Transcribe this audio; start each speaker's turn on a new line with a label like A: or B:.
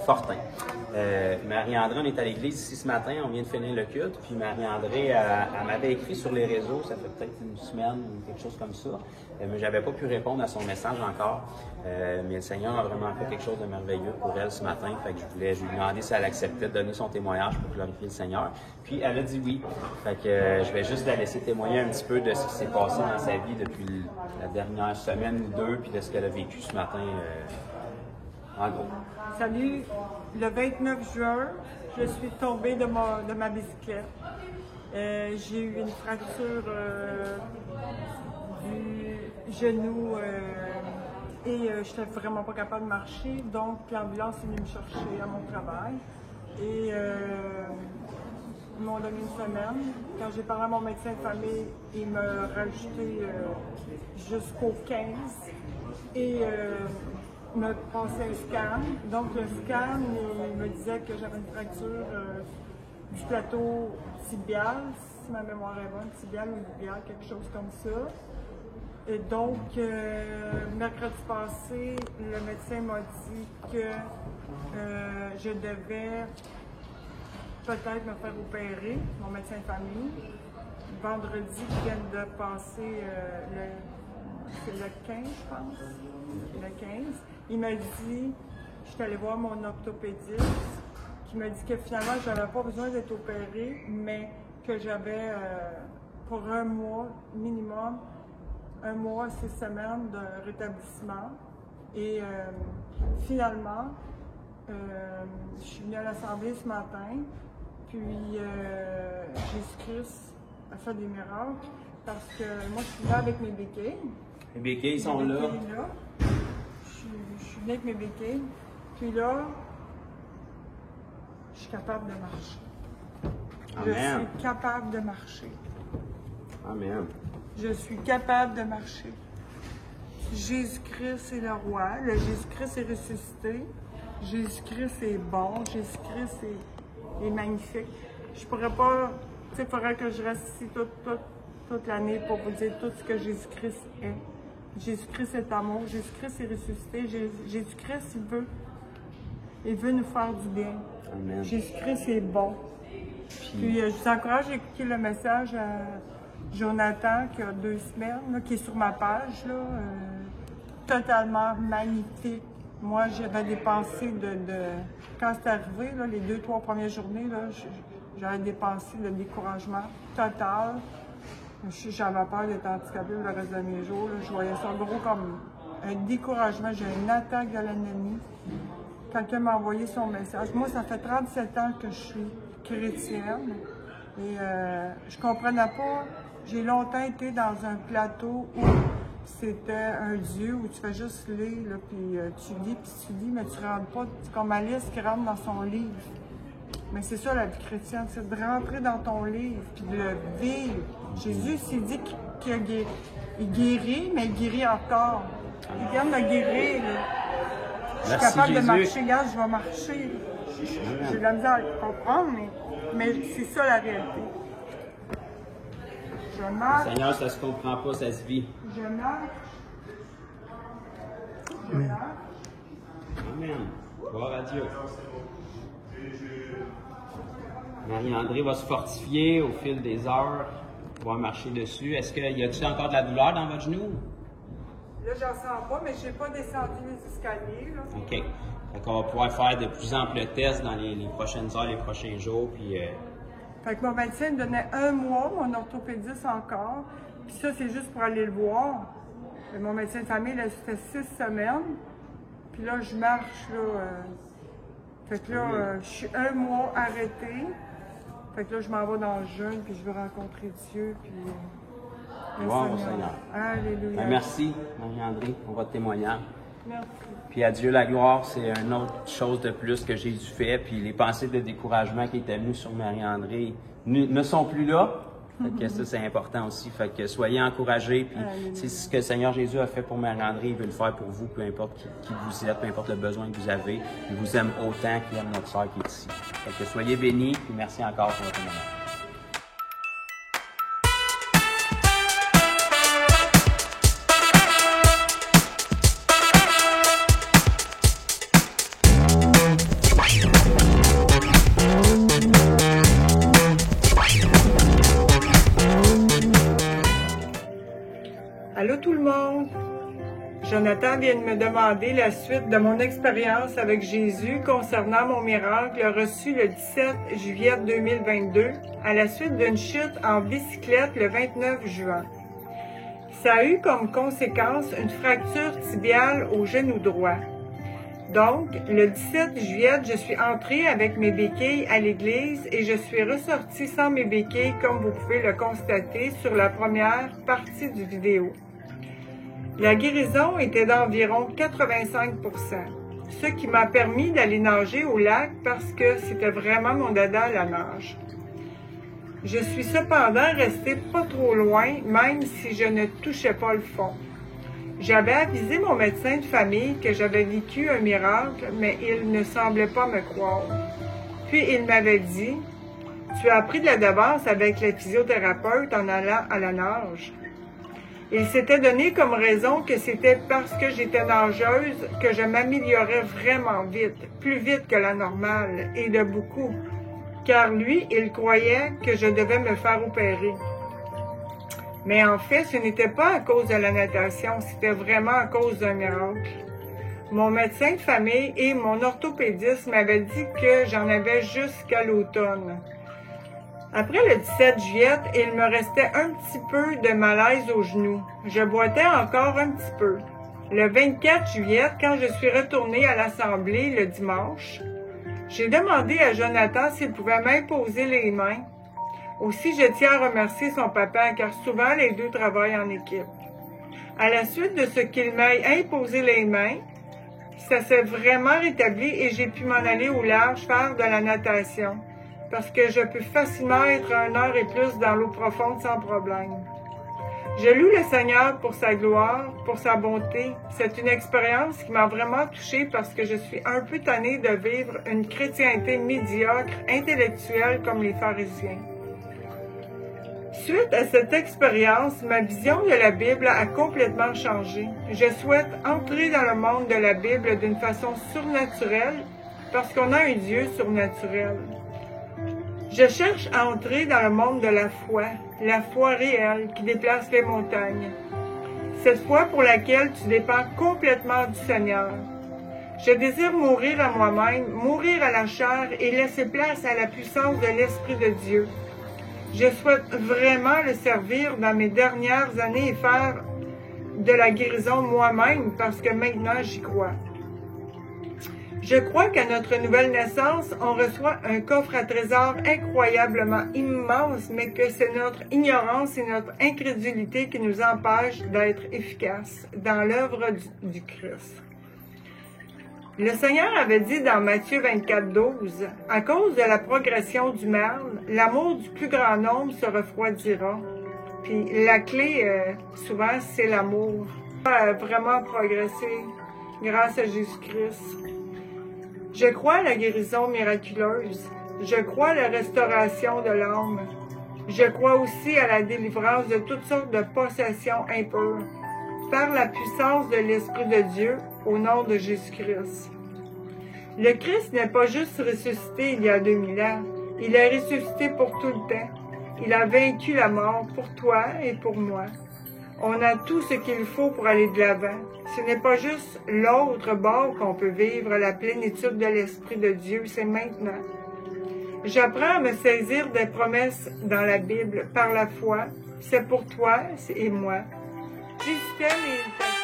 A: Fortin. Marie-André, on est à l'église ici ce matin, on vient de finir le culte, puis Marie-André, elle m'avait écrit sur les réseaux, ça fait peut-être une semaine ou quelque chose comme ça, mais j'avais pas pu répondre à son message encore. Mais le Seigneur a vraiment fait quelque chose de merveilleux pour elle ce matin, fait que je lui demander si elle acceptait de donner son témoignage pour glorifier le Seigneur. Puis elle a dit oui, fait que je vais juste la laisser témoigner un petit peu de ce qui s'est passé dans sa vie depuis la dernière semaine ou deux, puis de ce qu'elle a vécu ce matin, en gros.
B: Salut, le 29 juin, je suis tombée de ma bicyclette. J'ai eu une fracture du genou et je n'étais vraiment pas capable de marcher. Donc l'ambulance est venue me chercher à mon travail et ils m'ont donné une semaine. Quand j'ai parlé à mon médecin de famille, il m'a rajouté jusqu'au 15 et me passait un scan. Donc le scan, il me disait que j'avais une fracture du plateau tibial, si ma mémoire est bonne, tibial ou tibial, quelque chose comme ça. Et donc, mercredi passé, le médecin m'a dit que je devais peut-être me faire opérer, mon médecin de famille. Vendredi, qui vient de passer, c'est le 15, je pense, le 15. Il m'a dit, je suis allée voir mon orthopédiste, qui m'a dit que finalement, je n'avais pas besoin d'être opérée, mais que j'avais pour un mois minimum, 1 mois, 6 semaines de rétablissement. Et finalement, je suis venue à l'Assemblée ce matin, puis Jésus-Christ a fait des miracles, parce que moi, je suis là avec mes béquilles.
A: Les béquilles sont là.
B: Je suis venue avec mes béquilles, puis là, je suis capable de marcher.
A: Amen.
B: Je suis capable de marcher.
A: Amen.
B: Je suis capable de marcher. Jésus-Christ est le roi. Le Jésus-Christ est ressuscité. Jésus-Christ est bon. Jésus-Christ est magnifique. Je pourrais pas... Tu sais, il faudrait que je reste ici toute l'année pour vous dire tout ce que Jésus-Christ est. Jésus-Christ est amour. Jésus-Christ est ressuscité. Jésus-Christ, il veut nous faire du bien.
A: Amen.
B: Jésus-Christ est bon. Puis je vous encourage à écouter le message à Jonathan qui a 2 semaines, là, qui est sur ma page, là, totalement magnifique. Moi, j'avais des pensées quand c'est arrivé, là, les 2-3 premières journées, j'avais des pensées de découragement total. J'avais peur d'être handicapée le reste de mes jours. Là. Je voyais ça gros comme un découragement. J'ai une attaque de l'ennemi. Quelqu'un m'a envoyé son message. Moi, ça fait 37 ans que je suis chrétienne et je comprenais pas. J'ai longtemps été dans un plateau où c'était un Dieu, où tu fais juste lire, là, puis tu lis, mais tu ne rentres pas. C'est comme Alice qui rentre dans son livre. Mais c'est ça la vie chrétienne, c'est de rentrer dans ton livre, puis de le vivre. Jésus s'est dit qu'il guérit, mais il guérit encore. Il vient de me guérir. Là. Je suis capable de marcher, regarde, je vais marcher. J'ai de la misère à comprendre, mais c'est ça la réalité. Je marche.
A: Seigneur, ça se comprend pas, ça se vit.
B: Je marche. Je marche.
A: Amen. Gloire à Dieu. Marie-André va se fortifier au fil des heures, pouvoir marcher dessus. Est-ce qu'il y a-t-il encore de la douleur dans votre genou?
B: Là, j'en sens pas, mais je n'ai pas descendu les escaliers. Là.
A: OK. Donc, on va pouvoir faire de plus amples tests dans les prochaines heures, les prochains jours. Puis,
B: Fait que mon médecin me donnait 1 mois, mon orthopédiste encore. Puis ça, c'est juste pour aller le voir. Et mon médecin de famille, là, ça fait 6 semaines. Puis là, je marche, là. Fait que là, je suis 1 mois arrêtée. Fait que là, je m'en vais dans le jeûne, puis je veux rencontrer Dieu, puis
A: gloire au Seigneur.
B: Alléluia.
A: Ben, merci, Marie-André, pour votre témoignage.
B: Merci.
A: Puis à Dieu la gloire, c'est une autre chose de plus que Jésus fait. Puis les pensées de découragement qui étaient venues sur Marie-André ne sont plus là. Fait que ça, c'est important aussi. Fait que soyez encouragés. Puis c'est ce que le Seigneur Jésus a fait pour Marie-André. Il veut le faire pour vous, peu importe qui vous êtes, peu importe le besoin que vous avez. Il vous aime autant qu'il aime notre sœur qui est ici. Fait que soyez bénis. Puis merci encore pour votre témoignage.
B: tout le monde! Jonathan vient de me demander la suite de mon expérience avec Jésus concernant mon miracle reçu le 17 juillet 2022 à la suite d'une chute en bicyclette le 29 juin. Ça a eu comme conséquence une fracture tibiale au genou droit. Donc, le 17 juillet, je suis entrée avec mes béquilles à l'église et je suis ressortie sans mes béquilles comme vous pouvez le constater sur la première partie du vidéo. La guérison était d'environ 85 %, ce qui m'a permis d'aller nager au lac parce que c'était vraiment mon dada à la nage. Je suis cependant restée pas trop loin, même si je ne touchais pas le fond. J'avais avisé mon médecin de famille que j'avais vécu un miracle, mais il ne semblait pas me croire. Puis il m'avait dit « Tu as pris de la d'avance avec le physiothérapeute en allant à la nage. » Il s'était donné comme raison que c'était parce que j'étais nageuse que je m'améliorais vraiment vite, plus vite que la normale, et de beaucoup, car lui, il croyait que je devais me faire opérer. Mais en fait, ce n'était pas à cause de la natation, c'était vraiment à cause d'un miracle. Mon médecin de famille et mon orthopédiste m'avaient dit que j'en avais jusqu'à l'automne. Après le 17 juillet, il me restait un petit peu de malaise au genou. Je boitais encore un petit peu. Le 24 juillet, quand je suis retournée à l'assemblée le dimanche, j'ai demandé à Jonathan s'il pouvait m'imposer les mains. Aussi, je tiens à remercier son papa, car souvent les deux travaillent en équipe. À la suite de ce qu'il m'ait imposé les mains, ça s'est vraiment rétabli et j'ai pu m'en aller au large faire de la natation, parce que je peux facilement être 1 heure et plus dans l'eau profonde sans problème. Je loue le Seigneur pour sa gloire, pour sa bonté. C'est une expérience qui m'a vraiment touchée parce que je suis un peu tannée de vivre une chrétienté médiocre, intellectuelle comme les pharisiens. Suite à cette expérience, ma vision de la Bible a complètement changé. Je souhaite entrer dans le monde de la Bible d'une façon surnaturelle parce qu'on a un Dieu surnaturel. Je cherche à entrer dans le monde de la foi réelle qui déplace les montagnes. Cette foi pour laquelle tu dépends complètement du Seigneur. Je désire mourir à moi-même, mourir à la chair et laisser place à la puissance de l'Esprit de Dieu. Je souhaite vraiment le servir dans mes dernières années et faire de la guérison moi-même parce que maintenant j'y crois. Je crois qu'à notre nouvelle naissance, on reçoit un coffre à trésors incroyablement immense, mais que c'est notre ignorance et notre incrédulité qui nous empêchent d'être efficaces dans l'œuvre du Christ. Le Seigneur avait dit dans Matthieu 24, 12, « À cause de la progression du mal, l'amour du plus grand nombre se refroidira. » Puis la clé, souvent, c'est l'amour. Vraiment progresser grâce à Jésus-Christ. Je crois à la guérison miraculeuse. Je crois à la restauration de l'âme. Je crois aussi à la délivrance de toutes sortes de possessions impures, par la puissance de l'Esprit de Dieu, au nom de Jésus-Christ. Le Christ n'est pas juste ressuscité il y a 2000 ans, il est ressuscité pour tout le temps. Il a vaincu la mort pour toi et pour moi. On a tout ce qu'il faut pour aller de l'avant. Ce n'est pas juste l'autre bord qu'on peut vivre la plénitude de l'Esprit de Dieu, c'est maintenant. J'apprends à me saisir des promesses dans la Bible par la foi. C'est pour toi et moi. Jésus t'aime et il t'aime.